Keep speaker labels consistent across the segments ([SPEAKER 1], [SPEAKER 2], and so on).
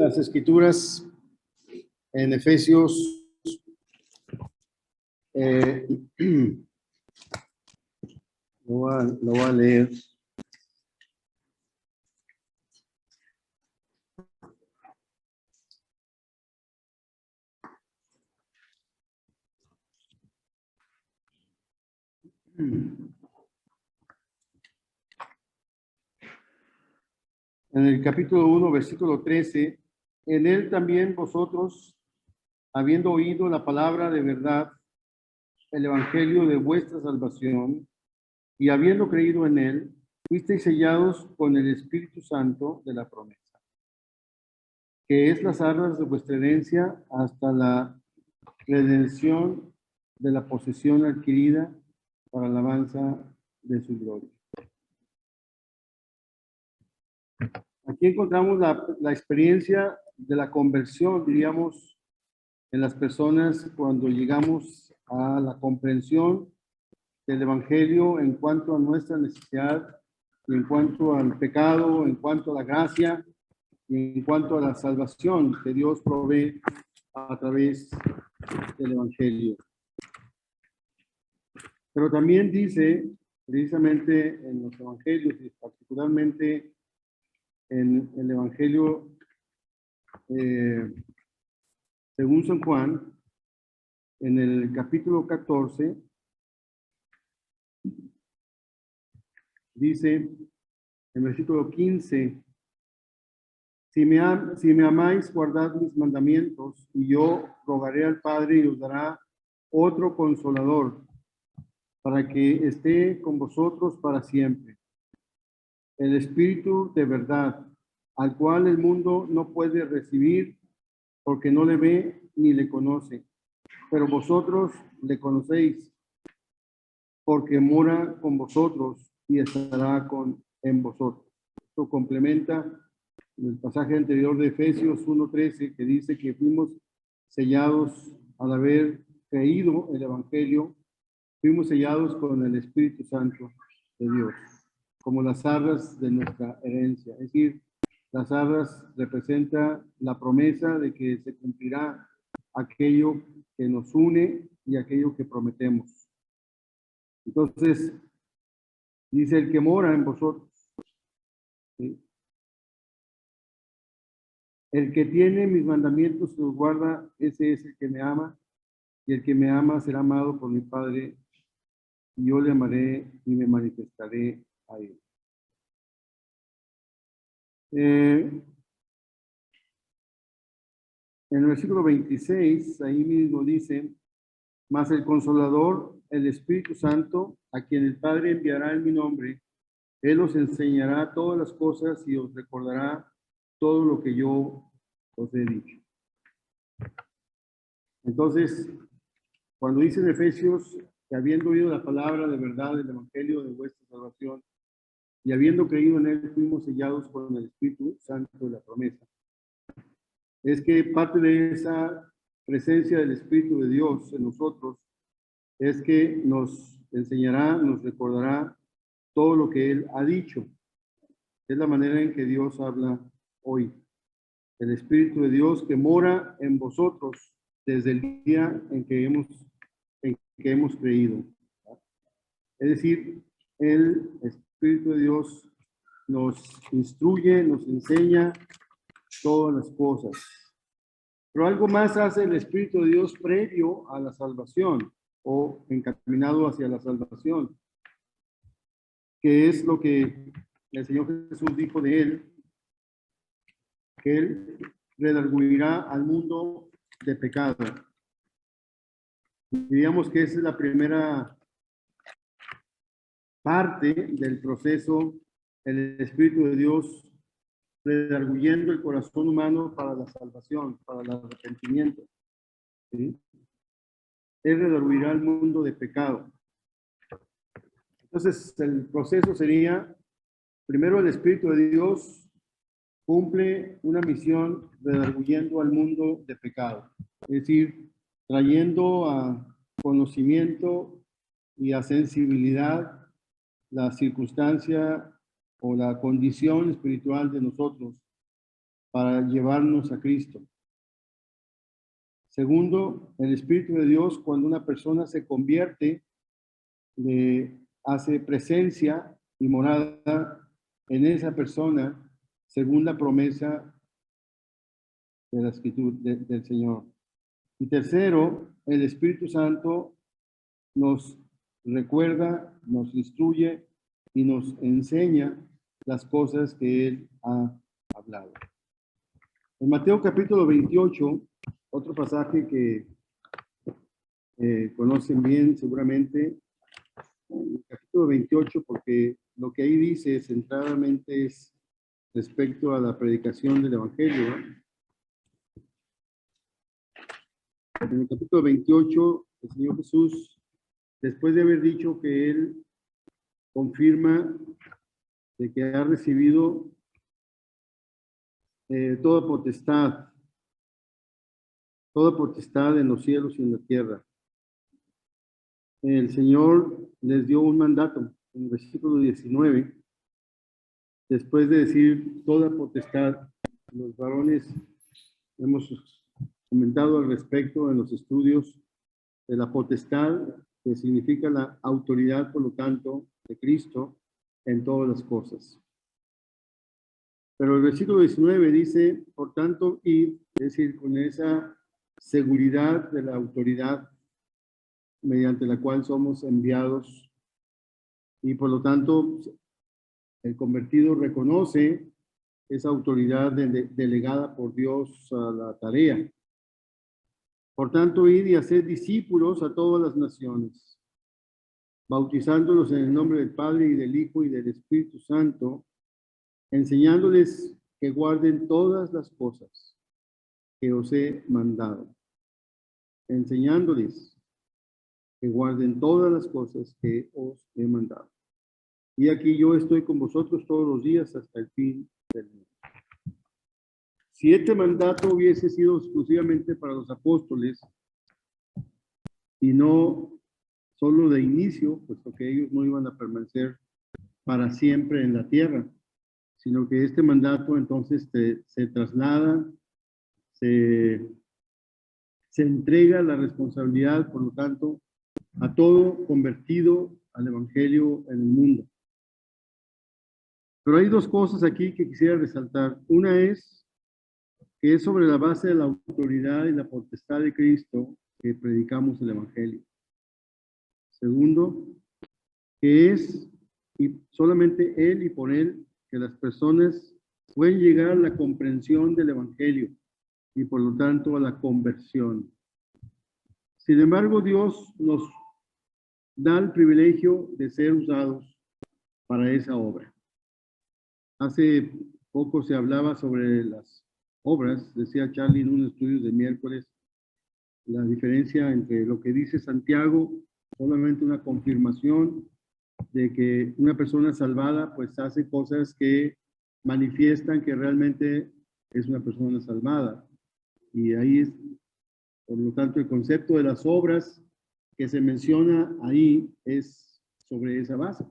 [SPEAKER 1] las Escrituras en Efesios, lo voy a leer. En el capítulo 1, versículo 13, en él también vosotros, habiendo oído la palabra de verdad, el evangelio de vuestra salvación, y habiendo creído en él, fuisteis sellados con el Espíritu Santo de la promesa, que es las arras de vuestra herencia hasta la redención de la posesión adquirida para alabanza de su gloria. Aquí encontramos la experiencia de la conversión, diríamos, en las personas cuando llegamos a la comprensión del Evangelio en cuanto a nuestra necesidad, en cuanto al pecado, en cuanto a la gracia, y en cuanto a la salvación que Dios provee a través del Evangelio. Pero también dice, precisamente en los Evangelios, y particularmente en el Evangelio según San Juan, en el capítulo 14, dice, en versículo 15, si me amáis, guardad mis mandamientos, y yo rogaré al Padre y os dará otro consolador, para que esté con vosotros para siempre. El Espíritu de verdad, al cual el mundo no puede recibir, porque no le ve ni le conoce. Pero vosotros le conocéis, porque mora con vosotros y estará en vosotros. Esto complementa el pasaje anterior de Efesios 1:13, que dice que fuimos sellados al haber creído el Evangelio, fuimos sellados con el Espíritu Santo de Dios, como las arras de nuestra herencia. Es decir, las arras representa la promesa de que se cumplirá aquello que nos une y aquello que prometemos. Entonces, dice el que mora en vosotros. ¿Sí? El que tiene mis mandamientos y los guarda, ese es el que me ama, y el que me ama será amado por mi Padre, y yo le amaré y me manifestaré a él. En el versículo 26, ahí mismo dice, mas el Consolador, el Espíritu Santo, a quien el Padre enviará en mi nombre, él os enseñará todas las cosas y os recordará todo lo que yo os he dicho. Entonces, cuando dice en Efesios que habiendo oído la palabra de verdad del Evangelio de vuestra salvación y habiendo creído en él, fuimos sellados con el Espíritu Santo de la promesa. Es que parte de esa presencia del Espíritu de Dios en nosotros es que nos enseñará, nos recordará todo lo que él ha dicho. Es la manera en que Dios habla hoy. El Espíritu de Dios que mora en vosotros desde el día en que hemos creído. Es decir, el Espíritu de Dios nos instruye, nos enseña todas las cosas. Pero algo más hace el Espíritu de Dios previo a la salvación o encaminado hacia la salvación, que es lo que el Señor Jesús dijo de él, que él redarguirá al mundo de pecado. Diríamos que esa es la primera parte del proceso, el Espíritu de Dios redarguyendo el corazón humano para la salvación, para el arrepentimiento. ¿Sí? Él redarguirá al mundo de pecado. Entonces, el proceso sería, primero el Espíritu de Dios cumple una misión redarguyendo al mundo de pecado. Es decir, trayendo a conocimiento y a sensibilidad la circunstancia o la condición espiritual de nosotros para llevarnos a Cristo. Segundo, el Espíritu de Dios, cuando una persona se convierte, le hace presencia y morada en esa persona, según la promesa de la Escritura del Señor. Y tercero, el Espíritu Santo nos recuerda, nos instruye y nos enseña las cosas que Él ha hablado. En Mateo capítulo 28, otro pasaje que conocen bien seguramente, el capítulo 28, porque lo que ahí dice centradamente es respecto a la predicación del Evangelio. En el capítulo 28, el Señor Jesús, después de haber dicho que Él confirma de que ha recibido toda potestad en los cielos y en la tierra. El Señor les dio un mandato en el versículo 19, después de decir toda potestad. Los varones hemos comentado al respecto en los estudios de la potestad, que significa la autoridad, por lo tanto, de Cristo en todas las cosas. Pero el versículo 19 dice, por tanto, id, es decir, con esa seguridad de la autoridad mediante la cual somos enviados, y por lo tanto el convertido reconoce esa autoridad delegada por Dios a la tarea. Por tanto, id y haced discípulos a todas las naciones, bautizándolos en el nombre del Padre y del Hijo y del Espíritu Santo, enseñándoles que guarden todas las cosas que os he mandado. Enseñándoles que guarden todas las cosas que os he mandado. Y aquí yo estoy con vosotros todos los días hasta el fin del mundo. Si este mandato hubiese sido exclusivamente para los apóstoles y no solo de inicio, puesto que ellos no iban a permanecer para siempre en la tierra, sino que este mandato entonces se traslada, se entrega la responsabilidad, por lo tanto, a todo convertido al Evangelio en el mundo. Pero hay dos cosas aquí que quisiera resaltar. Una es que es sobre la base de la autoridad y la potestad de Cristo que predicamos el Evangelio. Segundo, que es y solamente Él y por Él que las personas pueden llegar a la comprensión del Evangelio y por lo tanto a la conversión. Sin embargo, Dios nos da el privilegio de ser usados para esa obra. Hace poco se hablaba sobre las obras, decía Charlie en un estudio de miércoles, la diferencia entre lo que dice Santiago, solamente una confirmación de que una persona salvada pues hace cosas que manifiestan que realmente es una persona salvada. Y ahí es, por lo tanto, el concepto de las obras que se menciona ahí es sobre esa base.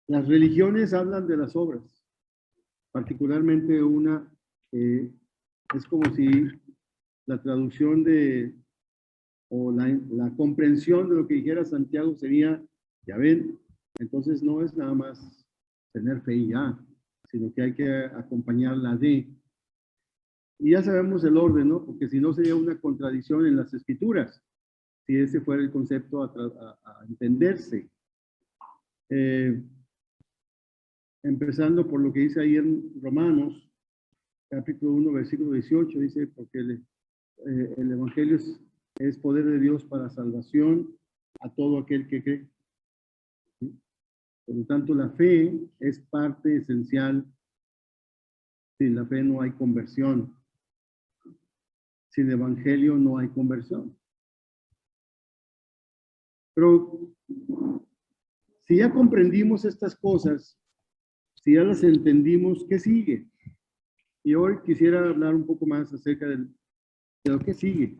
[SPEAKER 1] Las religiones hablan de las obras, particularmente una es como si la traducción o la comprensión de lo que dijera Santiago sería, ya ven, entonces no es nada más tener fe y ya, sino que hay que acompañarla de. Y ya sabemos el orden, ¿no? Porque si no sería una contradicción en las escrituras, si ese fuera el concepto a entenderse. Empezando por lo que dice ahí en Romanos, capítulo 1, versículo 18, dice, porque el Evangelio es poder de Dios para salvación a todo aquel que cree. ¿Sí? Por lo tanto, la fe es parte esencial. Sin la fe no hay conversión. Sin Evangelio no hay conversión. Pero si ya comprendimos estas cosas, si ya las entendimos, ¿qué sigue? Y hoy quisiera hablar un poco más acerca de lo que sigue.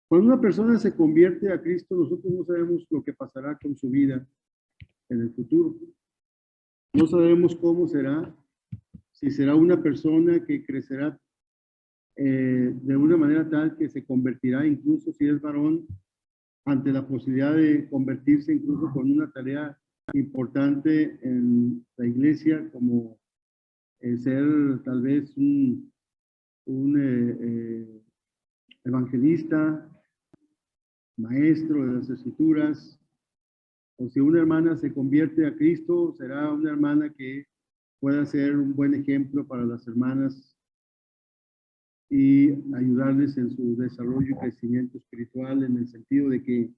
[SPEAKER 1] Cuando una persona se convierte a Cristo, nosotros no sabemos lo que pasará con su vida en el futuro. No sabemos cómo será, si será una persona que crecerá de una manera tal que se convertirá, incluso si es varón, ante la posibilidad de convertirse incluso con una tarea importante en la iglesia, como ser tal vez un evangelista, maestro de las escrituras, o si una hermana se convierte a Cristo, será una hermana que pueda ser un buen ejemplo para las hermanas y ayudarles en su desarrollo y crecimiento espiritual, en el sentido de que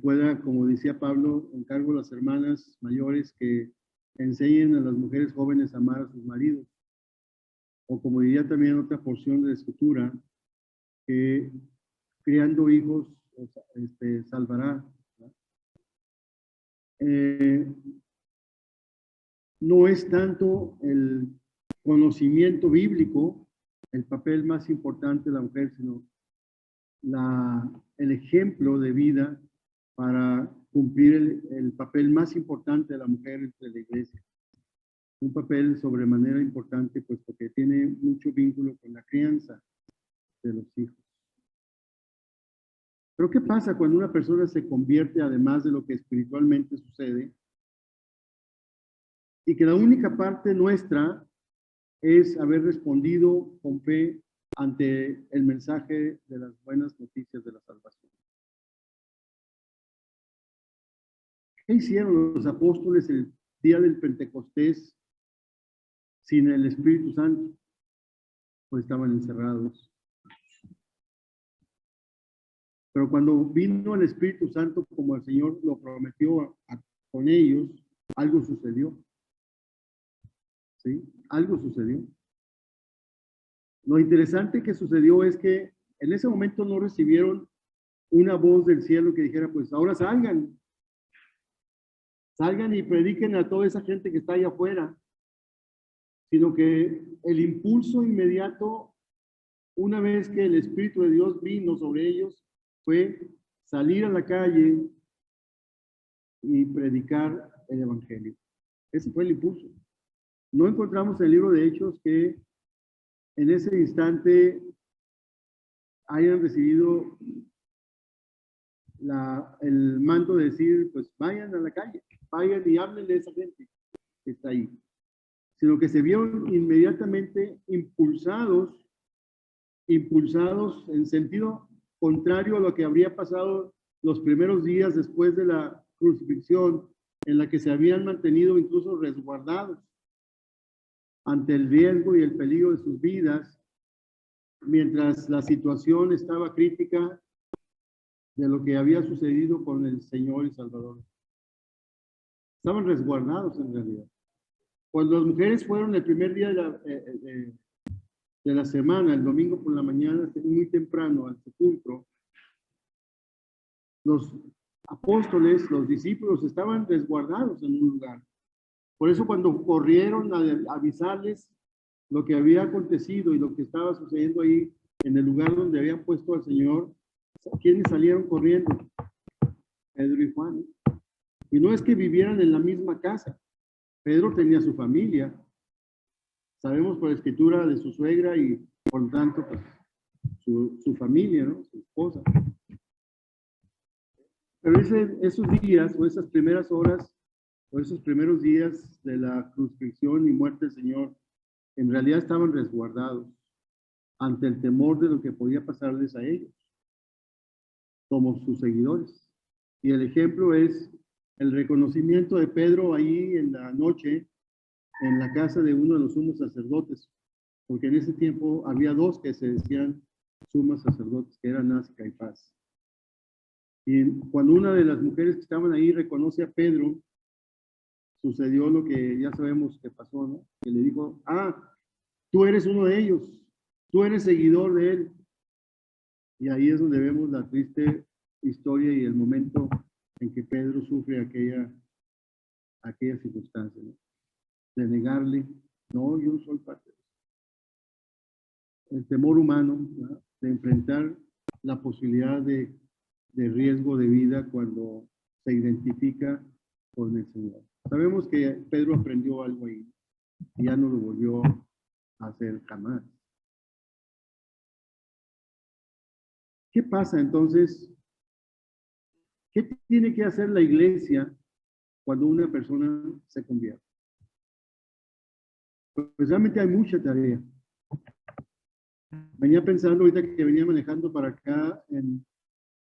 [SPEAKER 1] pueda, como decía Pablo, encargo a las hermanas mayores que enseñen a las mujeres jóvenes a amar a sus maridos. O como diría también otra porción de la escritura, que criando hijos salvará. No es tanto el conocimiento bíblico el papel más importante de la mujer, sino el ejemplo de vida para cumplir el papel más importante de la mujer entre la iglesia. Un papel sobremanera importante, puesto que tiene mucho vínculo con la crianza de los hijos. Pero ¿qué pasa cuando una persona se convierte, además de lo que espiritualmente sucede, y que la única parte nuestra es haber respondido con fe ante el mensaje de las buenas noticias de la salvación? ¿Qué hicieron los apóstoles el día del Pentecostés sin el Espíritu Santo? Pues estaban encerrados. Pero cuando vino el Espíritu Santo, como el Señor lo prometió con ellos, algo sucedió. ¿Sí? Algo sucedió. Lo interesante que sucedió es que en ese momento no recibieron una voz del cielo que dijera, pues ahora salgan y prediquen a toda esa gente que está allá afuera, sino que el impulso inmediato, una vez que el Espíritu de Dios vino sobre ellos, fue salir a la calle y predicar el Evangelio. Ese fue el impulso. No encontramos en el libro de Hechos que en ese instante hayan recibido el mando de decir, pues vayan a la calle, vayan y háblenle a esa gente que está ahí, sino que se vieron inmediatamente impulsados en sentido contrario a lo que habría pasado los primeros días después de la crucifixión, en la que se habían mantenido incluso resguardados ante el riesgo y el peligro de sus vidas, mientras la situación estaba crítica de lo que había sucedido con el Señor y Salvador. Estaban resguardados en realidad. Cuando las mujeres fueron el primer día de la semana, el domingo por la mañana, muy temprano al sepulcro, los apóstoles, los discípulos estaban resguardados en un lugar. Por eso cuando corrieron a avisarles lo que había acontecido y lo que estaba sucediendo ahí en el lugar donde habían puesto al Señor, ¿quiénes salieron corriendo? Pedro y Juan. Y no es que vivieran en la misma casa. Pedro tenía su familia. Sabemos por la escritura de su suegra y por lo tanto pues, su familia, ¿no? Su esposa. Pero esos días o esas primeras horas o esos primeros días de la crucifixión y muerte del Señor, en realidad estaban resguardados ante el temor de lo que podía pasarles a ellos, como sus seguidores. Y el ejemplo es el reconocimiento de Pedro ahí en la noche, en la casa de uno de los sumos sacerdotes, porque en ese tiempo había dos que se decían sumos sacerdotes, que eran Anás y Caifás. Y cuando una de las mujeres que estaban ahí reconoce a Pedro, sucedió lo que ya sabemos que pasó, ¿no? Que le dijo, tú eres uno de ellos, tú eres seguidor de él. Y ahí es donde vemos la triste historia y el momento en que Pedro sufre aquella circunstancia, ¿no? De negarle, no, yo soy parte de eso. El temor humano, ¿no? De enfrentar la posibilidad de riesgo de vida cuando se identifica con el Señor. Sabemos que Pedro aprendió algo ahí y ya no lo volvió a hacer jamás. ¿Qué pasa entonces? ¿Qué tiene que hacer la iglesia cuando una persona se convierte? Pues realmente hay mucha tarea. Venía pensando ahorita que venía manejando para acá en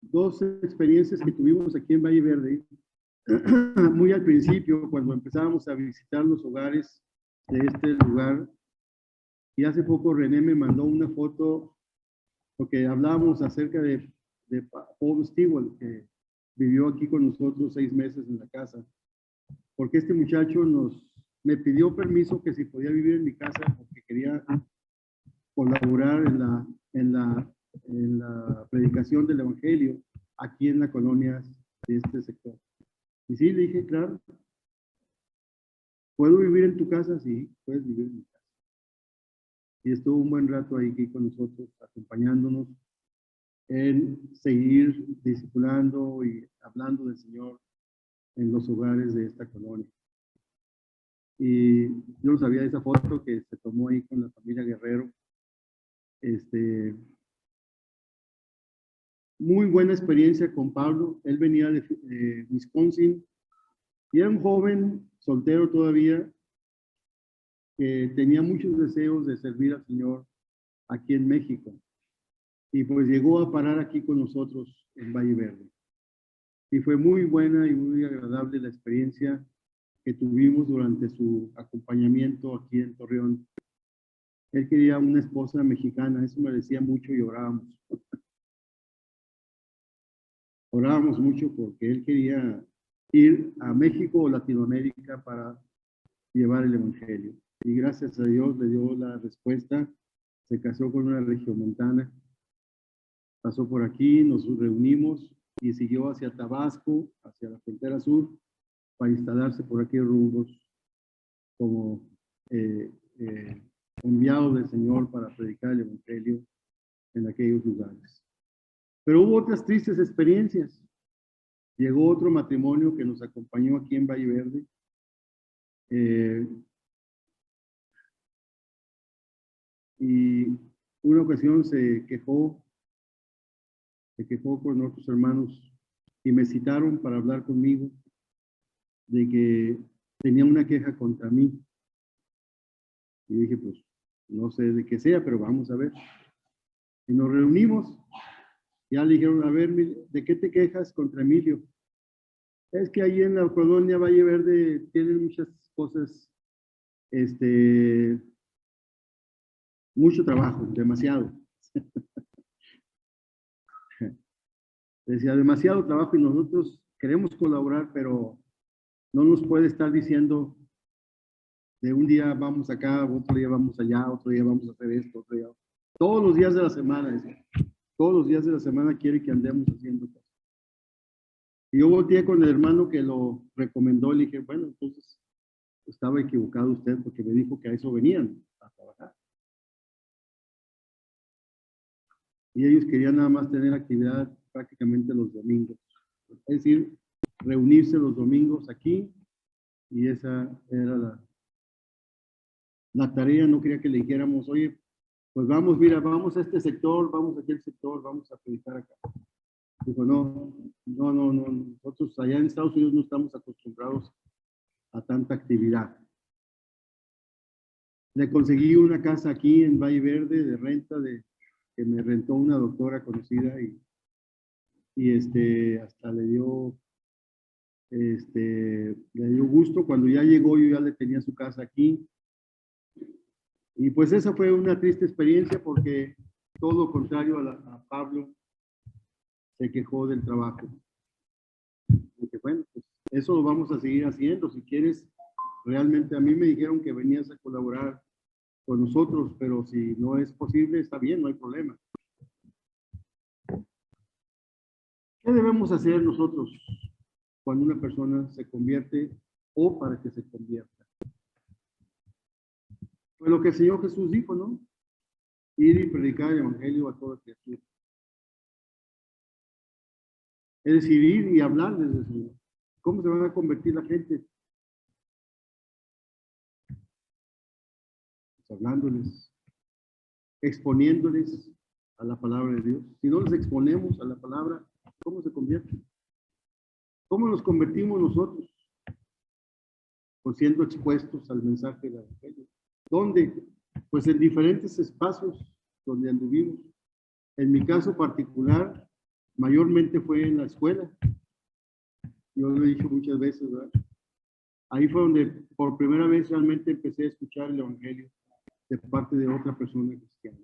[SPEAKER 1] dos experiencias que tuvimos aquí en Valle Verde. Muy al principio, cuando empezábamos a visitar los hogares de este lugar, y hace poco René me mandó una foto, porque hablábamos acerca de Paul Stewart, que vivió aquí con nosotros 6 meses en la casa, porque este muchacho me pidió permiso que si podía vivir en mi casa, porque quería colaborar en la predicación del Evangelio aquí en la colonia de este sector. Y sí, le dije, claro, ¿puedo vivir en tu casa? Sí, puedes vivir en mi casa. Y estuvo un buen rato ahí con nosotros, acompañándonos en seguir discipulando y hablando del Señor en los hogares de esta colonia. Y yo no sabía de esa foto que se tomó ahí con la familia Guerrero. Muy buena experiencia con Pablo. Él venía de Wisconsin y era un joven soltero todavía que tenía muchos deseos de servir al Señor aquí en México. Y pues llegó a parar aquí con nosotros en Valle Verde. Y fue muy buena y muy agradable la experiencia que tuvimos durante su acompañamiento aquí en Torreón. Él quería una esposa mexicana, eso me decía mucho y orábamos. Orábamos mucho porque él quería ir a México o Latinoamérica para llevar el Evangelio. Y gracias a Dios le dio la respuesta, se casó con una regiomontana, pasó por aquí, nos reunimos y siguió hacia Tabasco, hacia la frontera sur, para instalarse por aquí rumbos como enviado del Señor para predicar el Evangelio en aquellos lugares. Pero hubo otras tristes experiencias. Llegó otro matrimonio que nos acompañó aquí en Valle Verde. Y una ocasión se quejó con otros hermanos y me citaron para hablar conmigo de que tenía una queja contra mí. Y dije, pues, no sé de qué sea, pero vamos a ver. Y nos reunimos. Ya le dijeron, a ver, ¿de qué te quejas contra Emilio? Es que ahí en la colonia Valle Verde tienen muchas cosas, mucho trabajo, demasiado. Decía, demasiado trabajo y nosotros queremos colaborar, pero no nos puede estar diciendo de un día vamos acá, otro día vamos allá, otro día vamos a hacer esto, otro día. Todos los días de la semana, decía. Todos los días de la semana quiere que andemos haciendo cosas. Y yo volteé con el hermano que lo recomendó y le dije, bueno, entonces estaba equivocado usted porque me dijo que a eso venían, a trabajar. Y ellos querían nada más tener actividad prácticamente los domingos. Es decir, reunirse los domingos aquí y esa era la tarea. No quería que le dijéramos, oye, pues vamos, mira, vamos a este sector, vamos a aquel sector, vamos a predicar acá. Dijo, no, nosotros allá en Estados Unidos no estamos acostumbrados a tanta actividad. Le conseguí una casa aquí en Valle Verde de renta que me rentó una doctora conocida y hasta le dio gusto. Cuando ya llegó, yo ya le tenía su casa aquí. Y pues esa fue una triste experiencia porque todo lo contrario a Pablo se quejó del trabajo. Y que bueno, pues eso lo vamos a seguir haciendo. Si quieres, realmente a mí me dijeron que venías a colaborar con nosotros, pero si no es posible, está bien, no hay problema. ¿Qué debemos hacer nosotros cuando una persona se convierte o para que se convierta? Pues lo que el Señor Jesús dijo, ¿no? Ir y predicar el Evangelio a toda criatura. Es decir, ir y hablarles del Señor. ¿Cómo se van a convertir la gente? hablándoles, exponiéndoles a la palabra de Dios. Si no les exponemos a la palabra, ¿cómo se convierte? ¿Cómo nos convertimos nosotros? Pues siendo expuestos al mensaje del Evangelio. ¿Dónde? Pues en diferentes espacios donde anduvimos. En mi caso particular, mayormente fue en la escuela. Yo lo he dicho muchas veces, ¿verdad? Ahí fue donde por primera vez realmente empecé a escuchar el Evangelio de parte de otra persona cristiana.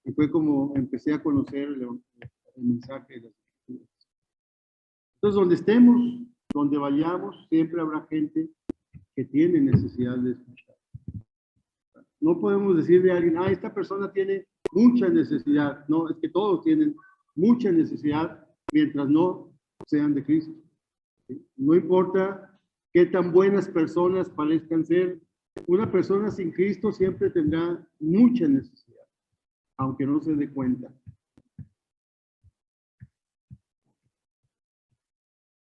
[SPEAKER 1] Y fue como empecé a conocer el mensaje de las Escrituras. Entonces, donde estemos, donde vayamos, siempre habrá gente que tiene necesidad de escuchar. No podemos decir de alguien, esta persona tiene mucha necesidad. No, es que todos tienen mucha necesidad mientras no sean de Cristo. ¿Sí? No importa qué tan buenas personas parezcan ser, una persona sin Cristo siempre tendrá mucha necesidad, aunque no se dé cuenta.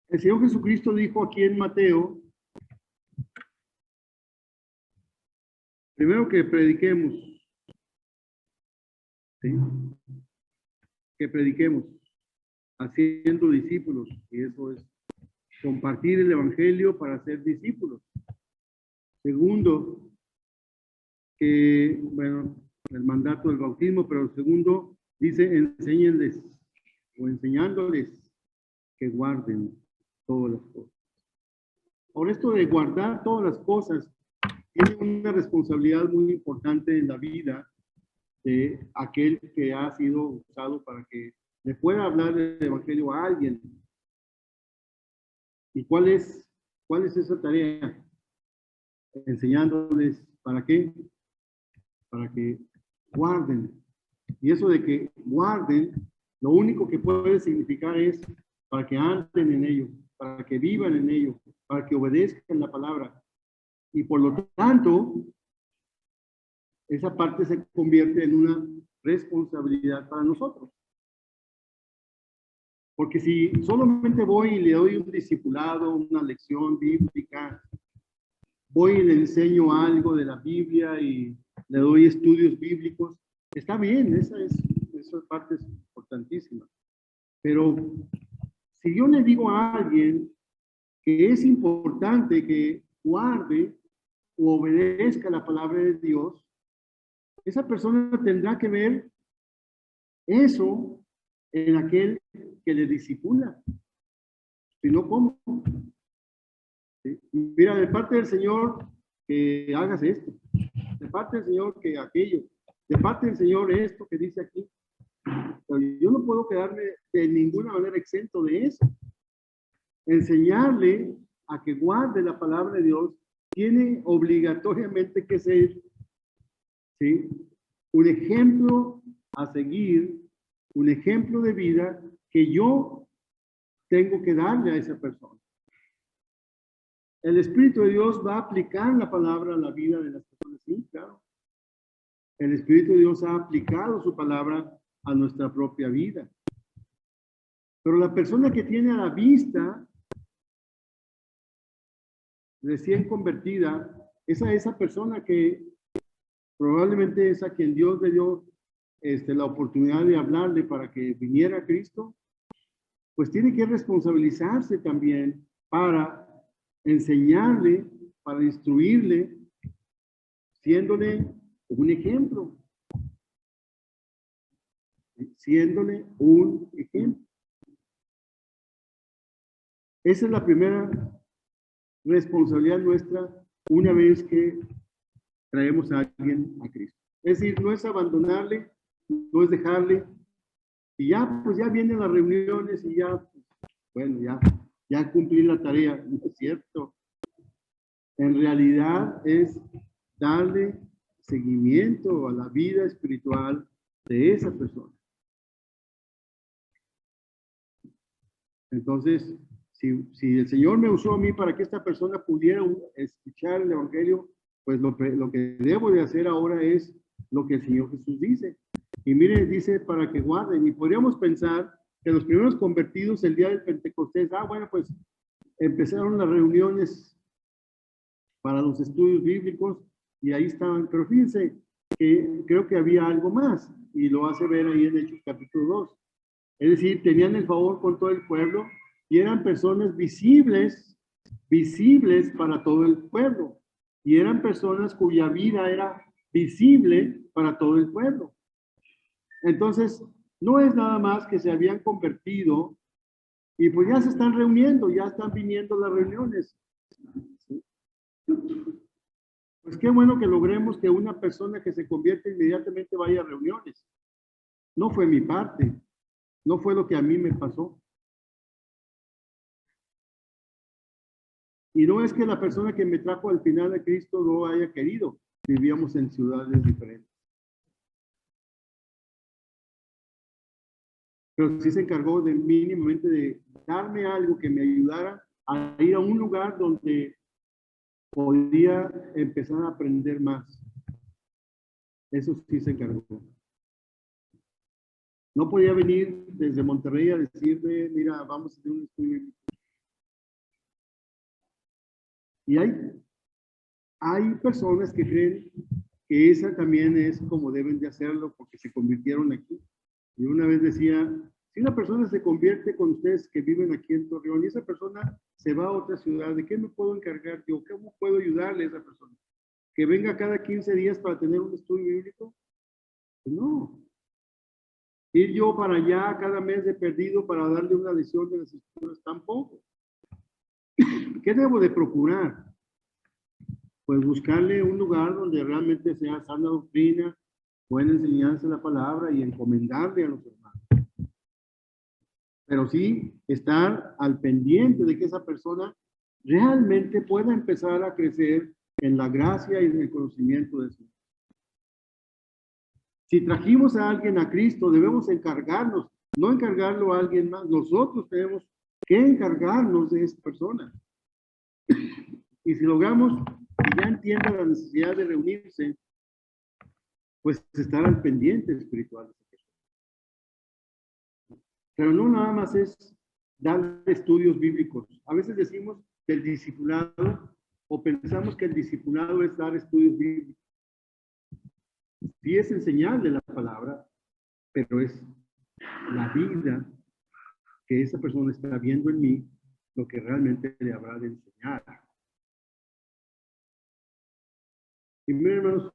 [SPEAKER 1] El Señor Jesucristo dijo aquí en Mateo, primero que prediquemos, ¿sí? Que prediquemos, haciendo discípulos, y eso es compartir el Evangelio para ser discípulos. Segundo, que, bueno, el mandato del bautismo, pero segundo, dice, enséñenles o enseñándoles que guarden todas las cosas. Ahora, esto de guardar todas las cosas tiene una responsabilidad muy importante en la vida de aquel que ha sido usado para que le pueda hablar del Evangelio a alguien. ¿Y cuál es esa tarea? Enseñándoles, ¿para qué? Para que guarden. Y eso de que guarden, lo único que puede significar es para que anden en ello, para que vivan en ello, para que obedezcan la palabra. Y por lo tanto, esa parte se convierte en una responsabilidad para nosotros. Porque si solamente voy y le doy un discipulado, una lección bíblica, voy y le enseño algo de la Biblia y le doy estudios bíblicos, está bien, esa parte es importantísima. Pero si yo le digo a alguien que es importante que guarde o obedezca la palabra de Dios, esa persona tendrá que ver eso en aquel que le discipula. Si no, ¿cómo? ¿Sí? Mira, de parte del Señor, que hagas esto. De parte del Señor, que aquello. De parte del Señor, esto que dice aquí. Pero yo no puedo quedarme de ninguna manera exento de eso. Enseñarle a que guarde la palabra de Dios tiene obligatoriamente que ser, ¿sí?, un ejemplo a seguir, un ejemplo de vida que yo tengo que darle a esa persona. El Espíritu de Dios va a aplicar la palabra a la vida de las personas, sí, claro. El Espíritu de Dios ha aplicado su palabra a nuestra propia vida. Pero la persona que tiene a la vista, recién convertida, es a esa persona que probablemente es a quien Dios le dio la oportunidad de hablarle para que viniera a Cristo, pues tiene que responsabilizarse también para enseñarle, para instruirle, siéndole un ejemplo. Siéndole un ejemplo. Esa es la primera responsabilidad nuestra una vez que traemos a alguien a Cristo. Es decir, no es abandonarle, no es dejarle, y ya, pues ya vienen las reuniones y ya, bueno, ya cumplí la tarea. No es cierto. En realidad es darle seguimiento a la vida espiritual de esa persona. Entonces, si el Señor me usó a mí para que esta persona pudiera escuchar el Evangelio, pues lo que debo de hacer ahora es lo que el Señor Jesús dice. Y mire, dice para que guarden. Y podríamos pensar que los primeros convertidos el día del Pentecostés, bueno, pues empezaron las reuniones para los estudios bíblicos Y ahí estaban, pero fíjense que creo que había algo más, y lo hace ver ahí en Hechos capítulo 2. Es decir, tenían el favor con todo el pueblo y eran personas visibles, visibles para todo el pueblo. Y eran personas cuya vida era visible para todo el pueblo. Entonces, no es nada más que se habían convertido y pues ya se están reuniendo, ya están viniendo las reuniones. ¿Sí? Pues qué bueno que logremos que una persona que se convierte inmediatamente vaya a reuniones. No fue mi parte, no fue lo que a mí me pasó. Y no es que la persona que me trajo al final de Cristo no haya querido. Vivíamos en ciudades diferentes. Pero sí se encargó de mínimamente de darme algo que me ayudara a ir a un lugar donde podía empezar a aprender más. Eso sí se encargó. No podía venir desde Monterrey a decirme, mira, vamos a hacer un estudio. Y hay personas que creen que esa también es como deben de hacerlo porque se convirtieron aquí. Y una vez decía, si una persona se convierte con ustedes que viven aquí en Torreón y esa persona se va a otra ciudad, ¿de qué me puedo encargar yo? ¿Cómo puedo ayudarle a esa persona? ¿Que venga cada 15 días para tener un estudio bíblico? Pues no. Ir yo para allá cada mes de perdido para darle una lección de las escrituras, tampoco. ¿Qué debo de procurar? Pues buscarle un lugar donde realmente sea sana doctrina, buena enseñanza de la palabra y encomendarle a los hermanos. Pero sí estar al pendiente de que esa persona realmente pueda empezar a crecer en la gracia y en el conocimiento de Dios. Si trajimos a alguien a Cristo, debemos encargarnos, no encargarlo a alguien más. Nosotros tenemos que encargarnos de esa persona. Y si logramos que ya entienda la necesidad de reunirse, pues estar al pendiente espiritual. Pero no nada más es dar estudios bíblicos. A veces decimos que el discipulado o pensamos que el discipulado es dar estudios bíblicos. Sí es enseñar de la palabra, pero es la vida que esa persona está viendo en mí lo que realmente le habrá de enseñar. Y miren, hermanos,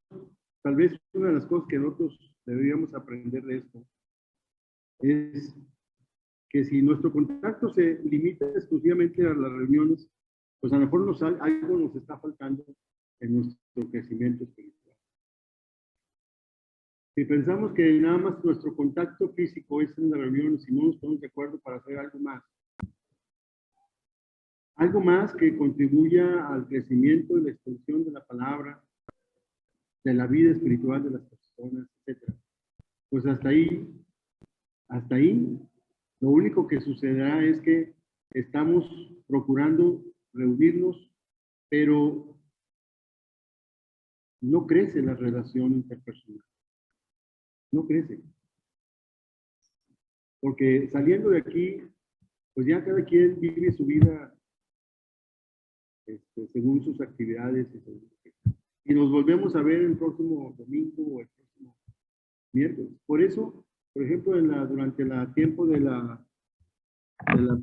[SPEAKER 1] tal vez una de las cosas que nosotros deberíamos aprender de esto es que si nuestro contacto se limita exclusivamente a las reuniones, pues a lo mejor algo nos está faltando en nuestro crecimiento espiritual. Si pensamos que nada más nuestro contacto físico es en las reuniones y no nos ponemos de acuerdo para hacer algo más que contribuya al crecimiento y la extensión de la palabra, de la vida espiritual de las personas, etc. Pues hasta ahí, lo único que sucederá es que estamos procurando reunirnos, pero no crece la relación interpersonal. No crece. Porque saliendo de aquí, pues ya cada quien vive su vida según sus actividades. Y nos volvemos a ver el próximo domingo o el próximo miércoles. Por eso, por ejemplo, durante el tiempo de la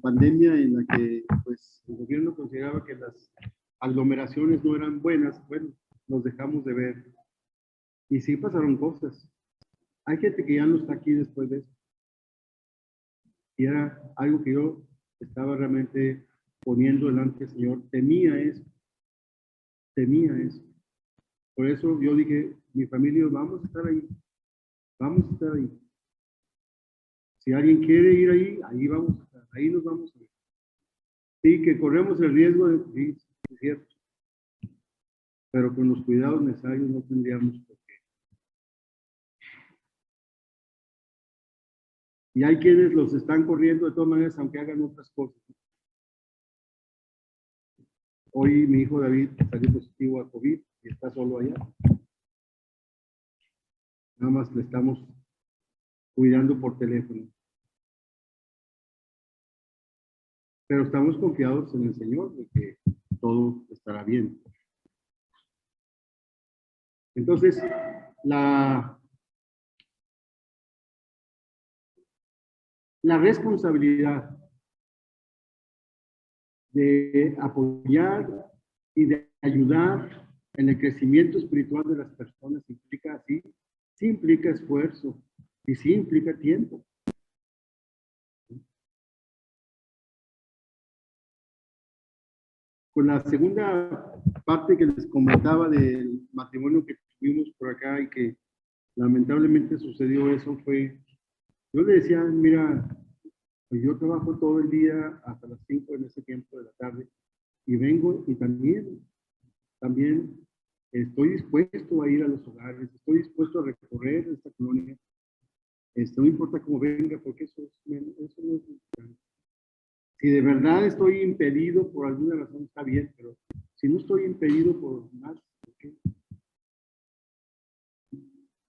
[SPEAKER 1] pandemia en la que pues, el gobierno consideraba que las aglomeraciones no eran buenas, bueno, nos dejamos de ver. Y sí pasaron cosas. Hay gente que ya no está aquí después de eso. Y era algo que yo estaba realmente poniendo delante del Señor. Temía eso. Temía eso. Por eso yo dije, mi familia, vamos a estar ahí. Vamos a estar ahí. Si alguien quiere ir ahí, ahí vamos a estar. Ahí nos vamos a ver. Sí, que corremos el riesgo de, sí, es cierto. Pero con los cuidados necesarios no tendríamos por qué. Y hay quienes los están corriendo de todas maneras, aunque hagan otras cosas. Hoy mi hijo David salió positivo a COVID y está solo allá. Nada más le estamos cuidando por teléfono. Pero estamos confiados en el Señor de que todo estará bien. Entonces, la responsabilidad de apoyar y de ayudar en el crecimiento espiritual de las personas implica así, sí implica esfuerzo y sí implica tiempo. Con la segunda parte que les comentaba del matrimonio que tuvimos por acá y que lamentablemente sucedió eso fue, yo le decía, mira, pues yo trabajo todo el día hasta las 5 en ese tiempo de la tarde y vengo y también estoy dispuesto a ir a los hogares, estoy dispuesto a recorrer esta colonia, no importa cómo venga, porque eso no es importante. Si de verdad estoy impedido por alguna razón, está bien, pero si no estoy impedido por más, ¿por qué?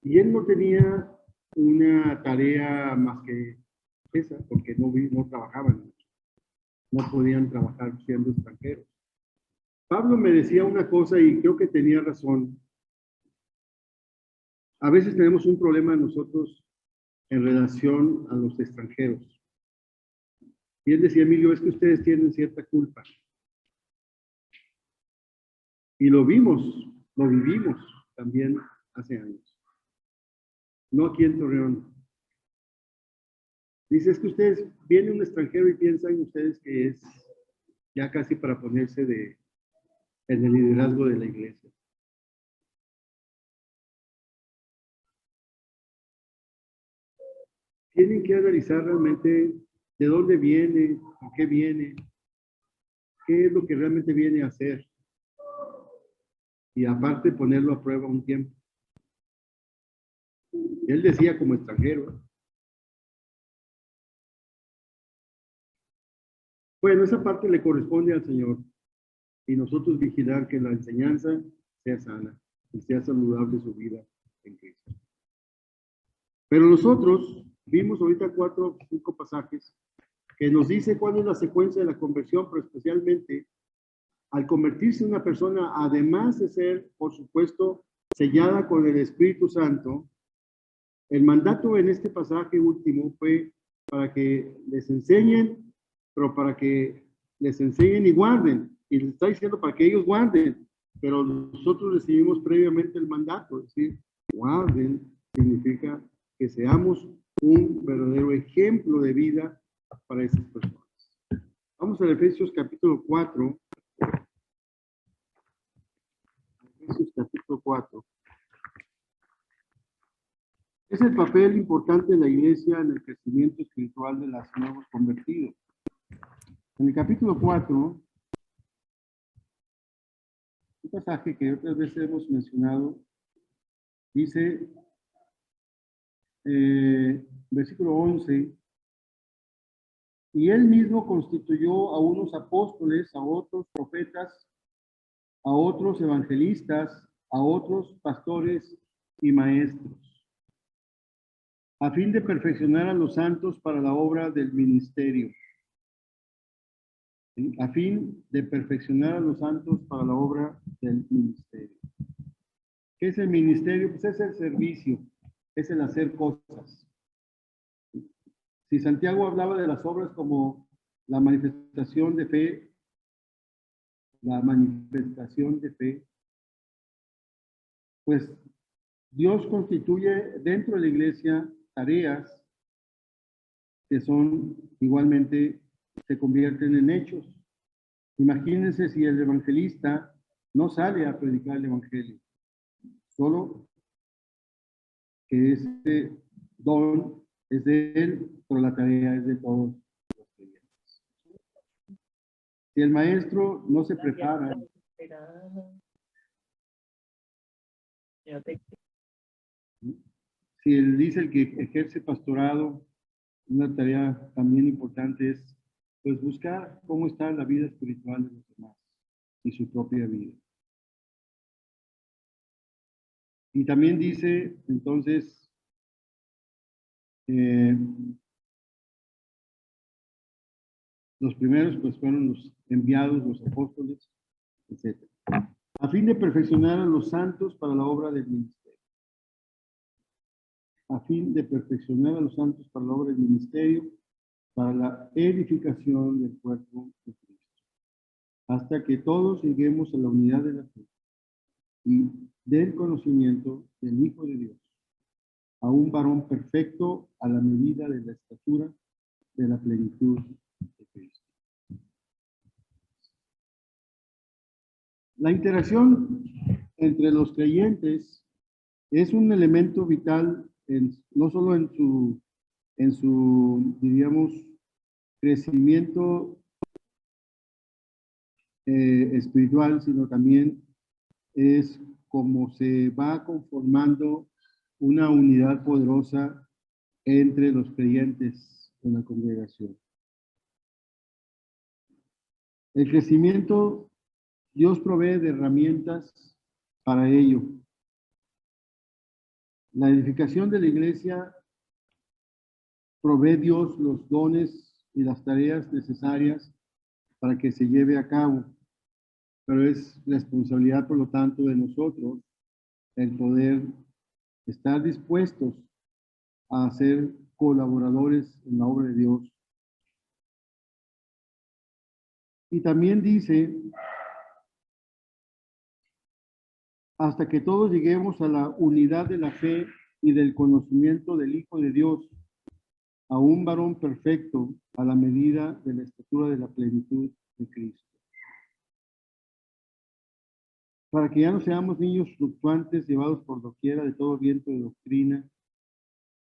[SPEAKER 1] Y él no tenía una tarea más que esa, porque no trabajaban, no podían trabajar siendo extranjeros. Pablo me decía una cosa y creo que tenía razón. A veces tenemos un problema nosotros en relación a los extranjeros. Y él decía, Emilio, es que ustedes tienen cierta culpa. Y lo vivimos también hace años. No aquí en Torreón. Dice, es que ustedes, viene un extranjero y piensan ustedes que es ya casi para ponerse en el liderazgo de la iglesia. Tienen que analizar realmente de dónde viene, a qué viene, qué es lo que realmente viene a hacer. Y aparte ponerlo a prueba un tiempo. Él decía como extranjero. Bueno, esa parte le corresponde al Señor. Y nosotros vigilar que la enseñanza sea sana y sea saludable su vida en Cristo. Pero nosotros vimos ahorita 4 o 5 pasajes que nos dice cuál es la secuencia de la conversión, pero especialmente al convertirse en una persona, además de ser, por supuesto, sellada con el Espíritu Santo, el mandato en este pasaje último fue para que les enseñen, pero para que les enseñen y guarden. Y les está diciendo para que ellos guarden, pero nosotros recibimos previamente el mandato, es decir, guarden significa que seamos un verdadero ejemplo de vida para esas personas. Vamos a Efesios capítulo 4. Efesios capítulo 4. Es el papel importante de la iglesia en el crecimiento espiritual de los nuevos convertidos. En el capítulo 4, un pasaje que otras veces hemos mencionado, dice, versículo 11, y él mismo constituyó a unos apóstoles, a otros profetas, a otros evangelistas, a otros pastores y maestros, a fin de perfeccionar a los santos para la obra del ministerio. ¿Sí? A fin de perfeccionar a los santos para la obra del ministerio. ¿Qué es el ministerio? Pues es el servicio, es el hacer cosas. Si Santiago hablaba de las obras como la manifestación de fe, pues Dios constituye dentro de la iglesia tareas que son igualmente, se convierten en hechos. Imagínense si el evangelista no sale a predicar el evangelio, solo que ese don es de él, pero la tarea es de todos los creyentes. Si el maestro no se prepara, si él dice el que ejerce pastorado, una tarea también importante es pues buscar cómo está la vida espiritual de los demás y su propia vida. Y también dice, entonces, los primeros pues fueron los enviados, los apóstoles, etc. a fin de perfeccionar a los santos para la obra del ministerio. A fin de perfeccionar a los santos para la obra del ministerio, para la edificación del cuerpo de Cristo, hasta que todos lleguemos a la unidad de la fe y del conocimiento del Hijo de Dios, a un varón perfecto a la medida de la estatura de la plenitud de Cristo. La interacción entre los creyentes es un elemento vital no solo en su, diríamos, crecimiento espiritual, sino también es como se va conformando una unidad poderosa entre los creyentes en la congregación. El crecimiento, Dios provee de herramientas para ello. La edificación de la iglesia provee Dios los dones y las tareas necesarias para que se lleve a cabo, pero es responsabilidad, por lo tanto, de nosotros el poder estar dispuestos a ser colaboradores en la obra de Dios. Y también dice, hasta que todos lleguemos a la unidad de la fe y del conocimiento del Hijo de Dios, a un varón perfecto a la medida de la estatura de la plenitud de Cristo. Para que ya no seamos niños fluctuantes llevados por doquiera de todo viento de doctrina,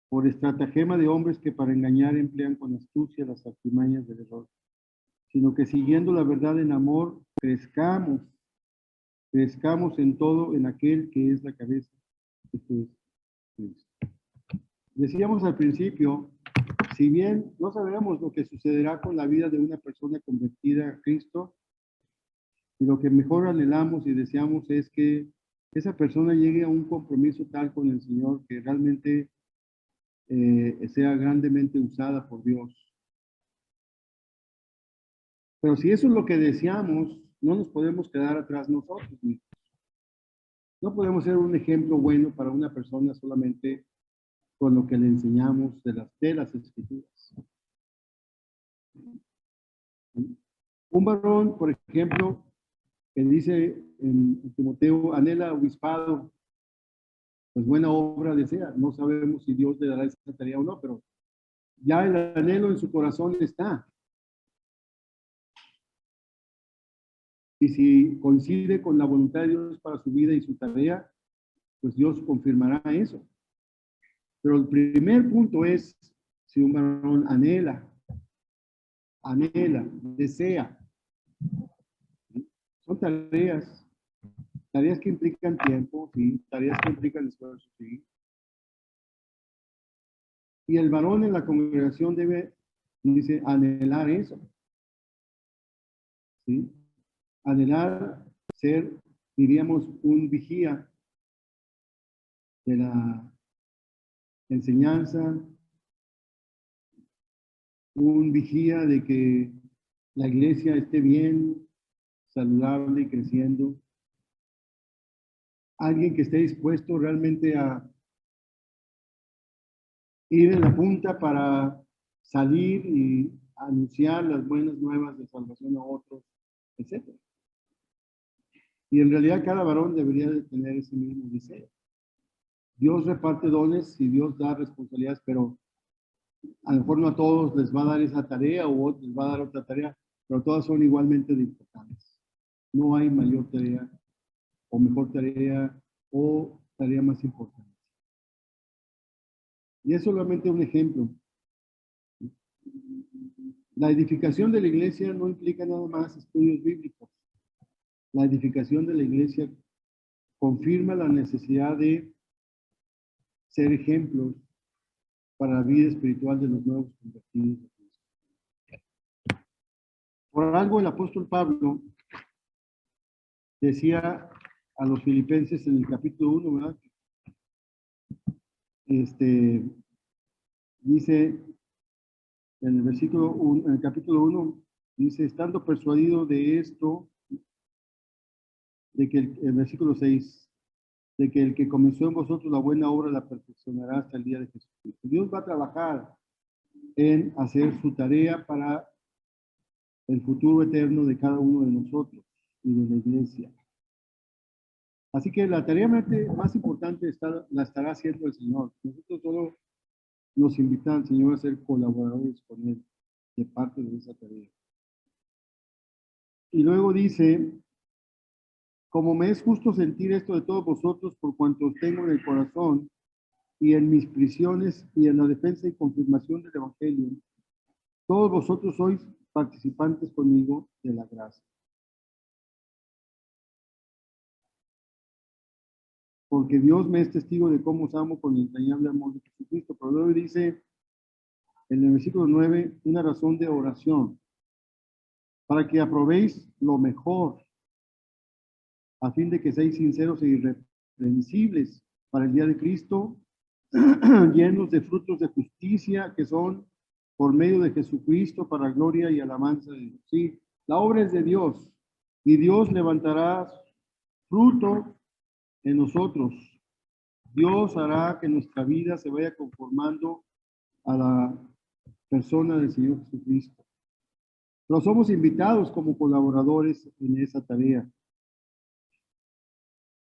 [SPEAKER 1] por estratagema de hombres que para engañar emplean con astucia las artimañas del error, sino que siguiendo la verdad en amor, crezcamos en todo en aquel que es la cabeza, esto es Cristo. Decíamos al principio, si bien no sabemos lo que sucederá con la vida de una persona convertida a Cristo, y lo que mejor anhelamos y deseamos es que esa persona llegue a un compromiso tal con el Señor que realmente sea grandemente usada por Dios. Pero si eso es lo que deseamos, no nos podemos quedar atrás nosotros mismos. No podemos ser un ejemplo bueno para una persona solamente con lo que le enseñamos de las Escrituras. Un varón, por ejemplo, que dice en Timoteo, anhela obispado, pues buena obra desea. No sabemos si Dios le dará esa tarea o no, pero ya el anhelo en su corazón está. Y si coincide con la voluntad de Dios para su vida y su tarea, pues Dios confirmará eso. Pero el primer punto es si un varón anhela, desea. Son tareas que implican tiempo, sí, tareas que implican esfuerzo, sí. Y el varón en la congregación debe, dice, anhelar eso, sí. Anhelar ser, diríamos, un vigía de la enseñanza, un vigía de que la iglesia esté bien, saludable y creciendo. Alguien que esté dispuesto realmente a ir en la punta para salir y anunciar las buenas nuevas de salvación a otros, etc. Y en realidad cada varón debería de tener ese mismo deseo. Dios reparte dones y Dios da responsabilidades, pero a lo mejor no a todos les va a dar esa tarea o otros les va a dar otra tarea, pero todas son igualmente de importantes. No hay mayor tarea o mejor tarea o tarea más importante. Y es solamente un ejemplo. La edificación de la iglesia no implica nada más estudios bíblicos. La edificación de la iglesia confirma la necesidad de ser ejemplos para la vida espiritual de los nuevos convertidos. Por algo el apóstol Pablo decía a los filipenses en el capítulo 1, ¿verdad? Dice en el versículo 1, en el capítulo 1, dice, estando persuadido de esto, de que el versículo 6, de que el que comenzó en vosotros la buena obra la perfeccionará hasta el día de Jesucristo. Dios va a trabajar en hacer su tarea para el futuro eterno de cada uno de nosotros y de la iglesia. Así que la tarea más importante la estará haciendo el Señor. Nosotros solo nos invita al Señor a ser colaboradores con Él de parte de esa tarea. Y luego dice, como me es justo sentir esto de todos vosotros por cuanto os tengo en el corazón y en mis prisiones y en la defensa y confirmación del Evangelio, todos vosotros sois participantes conmigo de la gracia. Porque Dios me es testigo de cómo os amo con el entrañable amor de Jesucristo. Pero luego dice en el versículo 9, una razón de oración, para que aprobéis lo mejor, a fin de que seáis sinceros e irreprensibles para el día de Cristo, llenos de frutos de justicia que son por medio de Jesucristo para gloria y alabanza de Dios. Sí, la obra es de Dios y Dios levantará fruto en nosotros. Dios hará que nuestra vida se vaya conformando a la persona del Señor Jesucristo. Pero somos invitados como colaboradores en esa tarea.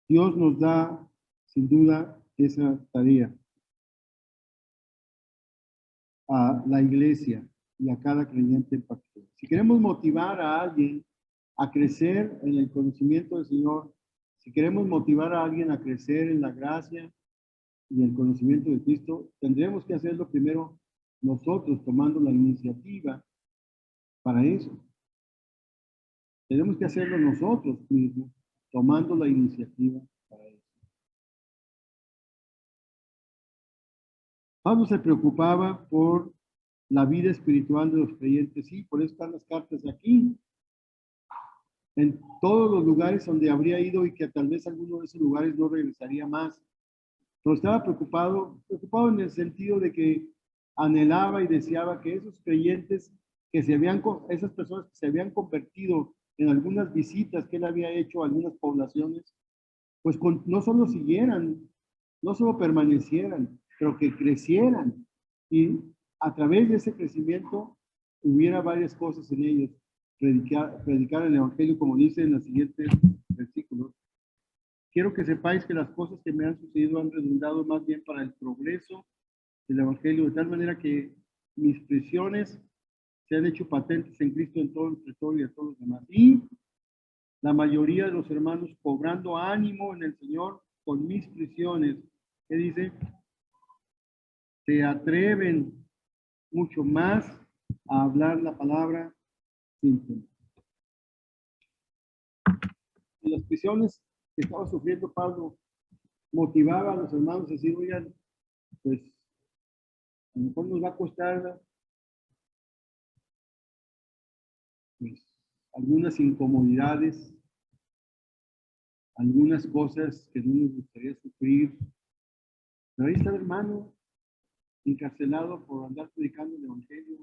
[SPEAKER 1] Dios nos da, sin duda, esa tarea a la iglesia y a cada creyente en particular. Si queremos motivar a alguien a crecer en el conocimiento del Señor, si queremos motivar a alguien a crecer en la gracia y el conocimiento de Cristo, tendremos que hacerlo primero nosotros, tomando la iniciativa para eso. Tenemos que hacerlo nosotros mismos, tomando la iniciativa para eso. Pablo se preocupaba por la vida espiritual de los creyentes, sí, por eso están las cartas de aquí. En todos los lugares donde habría ido y que tal vez alguno de esos lugares no regresaría más. Pero estaba preocupado en el sentido de que anhelaba y deseaba que esos creyentes esas personas que se habían convertido en algunas visitas que él había hecho a algunas poblaciones, pues no solo siguieran, no solo permanecieran, pero que crecieran. Y a través de ese crecimiento hubiera varias cosas en ellos. Predicar el Evangelio, como dice en los siguientes versículos. Quiero que sepáis que las cosas que me han sucedido han redundado más bien para el progreso del Evangelio, de tal manera que mis prisiones se han hecho patentes en Cristo en todo el territorio y a todos los demás. Y la mayoría de los hermanos cobrando ánimo en el Señor con mis prisiones, ¿qué dice? Se atreven mucho más a hablar la palabra sin temor. En las prisiones que estaba sufriendo Pablo, motivaba a los hermanos a decir, oigan, pues a lo mejor nos va a costar pues, algunas incomodidades, algunas cosas que no nos gustaría sufrir. Pero ahí está el hermano encarcelado por andar predicando el Evangelio.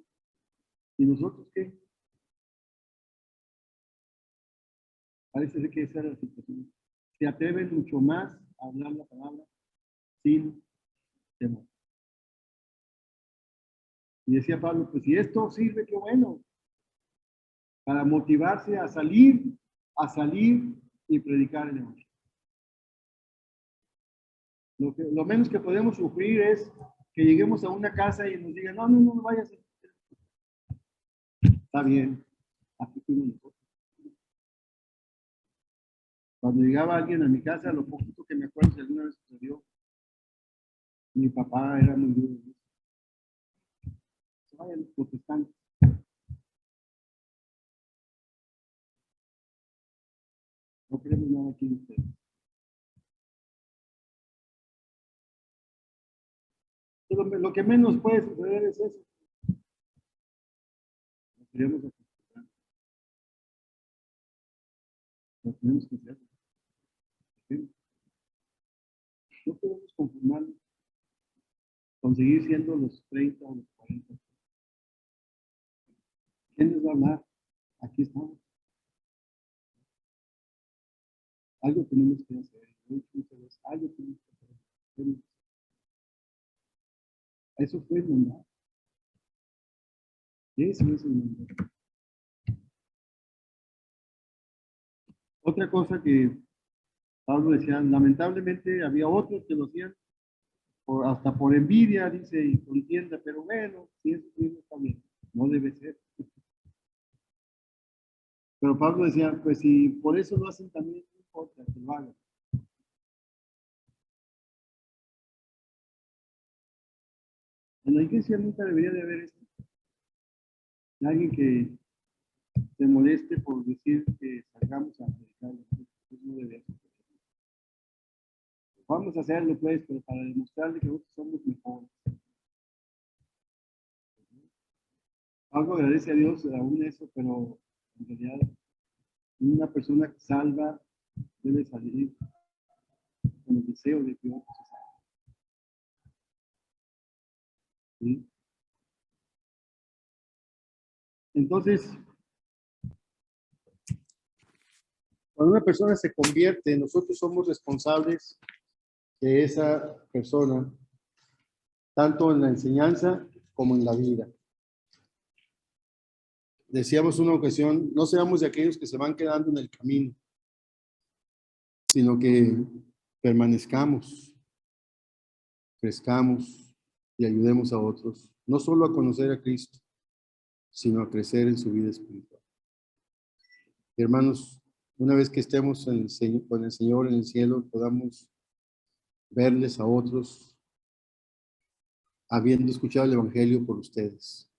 [SPEAKER 1] ¿Y nosotros qué? Parece ser que esa era la situación. Se atreven mucho más a hablar la palabra sin temor. Y decía Pablo, pues si esto sirve, qué bueno, para motivarse a salir y predicar el Evangelio. Lo menos que podemos sufrir es que lleguemos a una casa y nos digan, no vayas. Está bien, aquí fuimos nosotros. Cuando llegaba alguien a mi casa, lo poquito que me acuerdo si alguna vez sucedió, mi papá era muy duro. Se vayan los protestantes. No queremos nada aquí de ustedes. Lo que menos puede suceder es eso. Lo queremos acostumbrar. Lo tenemos que hacer. No podemos conformarnos con seguir siendo los 30 o los 40. ¿Quién les va a hablar? Aquí estamos. Algo tenemos que hacer. Algo tenemos que hacer. Eso fue el mandato. Eso es el mandato. Otra cosa que Pablo decía, lamentablemente había otros que lo hacían hasta por envidia, dice, y contienda, pero bueno, si eso sí está bien, no debe ser. Pero Pablo decía, pues si por eso lo hacen también, no importa, que lo hagan. En la iglesia nunca debería de haber esto. Alguien que se moleste por decir que salgamos a predicar, eso no debería ser. Vamos a hacerlo, pues, pero para demostrarle que nosotros somos mejores. Algo agradece a Dios aún eso, pero en realidad una persona que salva debe salir con el deseo de que otros se salven. ¿Sí? Entonces, cuando una persona se convierte, nosotros somos responsables de esa persona, tanto en la enseñanza como en la vida. Decíamos una ocasión, no seamos de aquellos que se van quedando en el camino, sino que permanezcamos, crezcamos y ayudemos a otros, no solo a conocer a Cristo, sino a crecer en su vida espiritual. Y hermanos, una vez que estemos con el Señor en el cielo, podamos verles a otros, habiendo escuchado el Evangelio por ustedes.